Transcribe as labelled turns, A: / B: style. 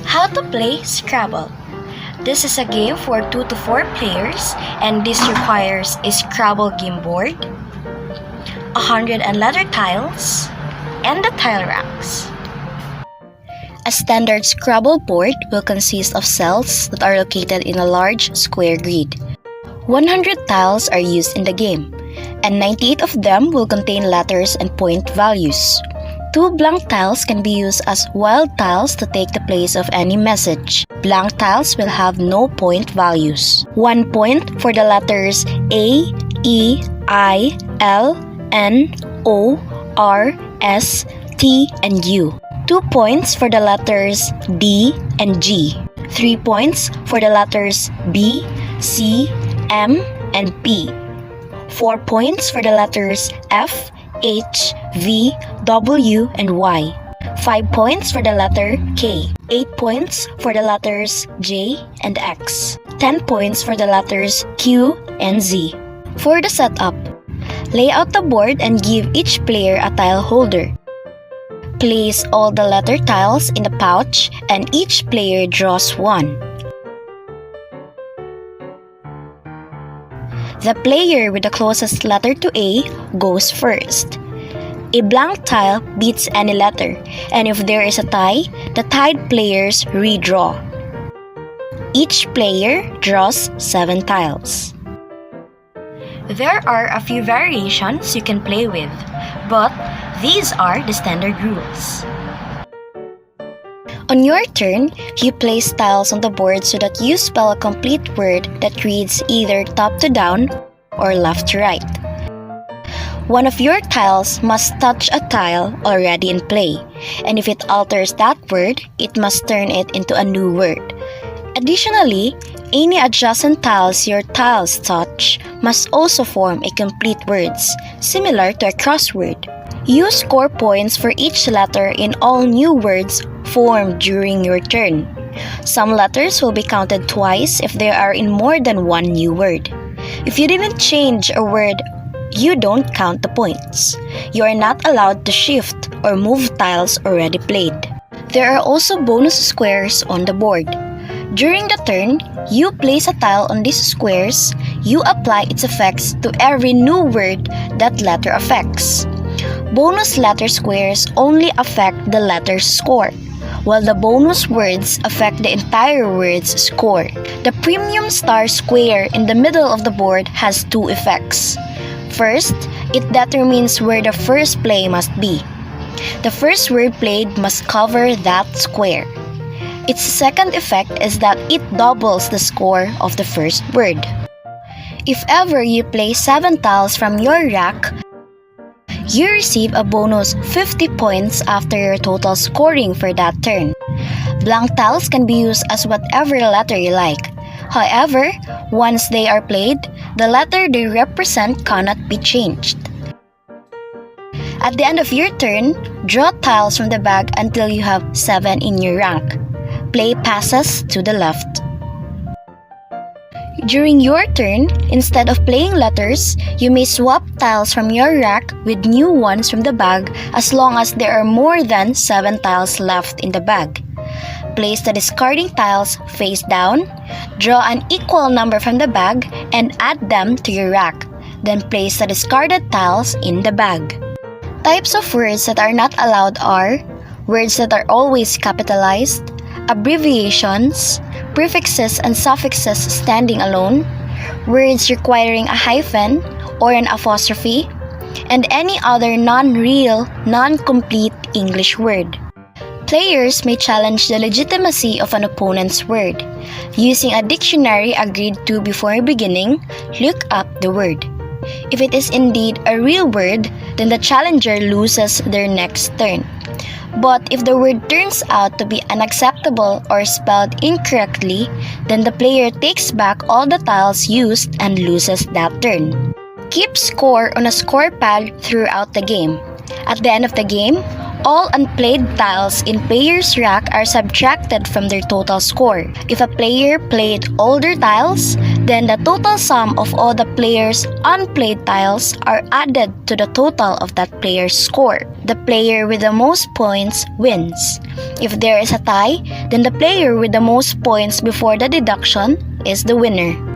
A: How to play Scrabble. This is a game for 2 to 4 players and this requires a Scrabble game board, 100 letter tiles, and the tile racks. A standard Scrabble board will consist of cells that are located in a large square grid. 100 tiles are used in the game, and 98 of them will contain letters and point values. 2 blank tiles can be used as wild tiles to take the place of any message. Blank tiles will have no point values. 1 point for the letters A, E, I, L, N, O, R, S, T, and U. 2 points for the letters D and G. 3 points for the letters B, C, M, and P. 4 points for the letters F, H, V, W, and Y. 5 points for the letter K. 8 points for the letters J and X. 10 points for the letters Q and Z. For the setup, lay out the board and give each player a tile holder. Place all the letter tiles in the pouch and each player draws one. The player with the closest letter to A goes first. A blank tile beats any letter, and if there is a tie, the tied players redraw. Each player draws 7 tiles. There are a few variations you can play with, but these are the standard rules. On your turn, you place tiles on the board so that you spell a complete word that reads either top to down or left to right. One of your tiles must touch a tile already in play, and if it alters that word, it must turn it into a new word. Additionally, any adjacent tiles your tiles touch must also form a complete words, similar to a crossword. You score points for each letter in all new words formed during your turn. Some letters will be counted twice if they are in more than one new word. If you didn't change a word, you don't count the points. You are not allowed to shift or move tiles already played. There are also bonus squares on the board. During the turn, you place a tile on these squares. You apply its effects to every new word that letter affects. Bonus letter squares only affect the letter's score, while the bonus words affect the entire word's score. The premium star square in the middle of the board has 2 effects. First, it determines where the first play must be. The first word played must cover that square. Its second effect is that it doubles the score of the first word. If ever you play 7 tiles from your rack, you receive a bonus 50 points after your total scoring for that turn. Blank tiles can be used as whatever letter you like. However, once they are played, the letter they represent cannot be changed. At the end of your turn, draw tiles from the bag until you have 7 in your rank. Play passes to the left. During your turn, instead of playing letters, you may swap tiles from your rack with new ones from the bag as long as there are more than 7 tiles left in the bag. Place the discarding tiles face down, draw an equal number from the bag, and add them to your rack. Then place the discarded tiles in the bag. Types of words that are not allowed are words that are always capitalized, abbreviations, prefixes and suffixes standing alone, words requiring a hyphen or an apostrophe, and any other non-real, non-complete English word. Players may challenge the legitimacy of an opponent's word. Using a dictionary agreed to before beginning, look up the word. If it is indeed a real word, then the challenger loses their next turn. But if the word turns out to be unacceptable or spelled incorrectly, then the player takes back all the tiles used and loses that turn. Keep score on a score pad throughout the game. At the end of the game, All unplayed tiles in player's rack are subtracted from their total score. If a player played all their tiles, then the total sum of all the player's unplayed tiles are added to the total of that player's score. The player with the most points wins. If there is a tie, then the player with the most points before the deduction is the winner.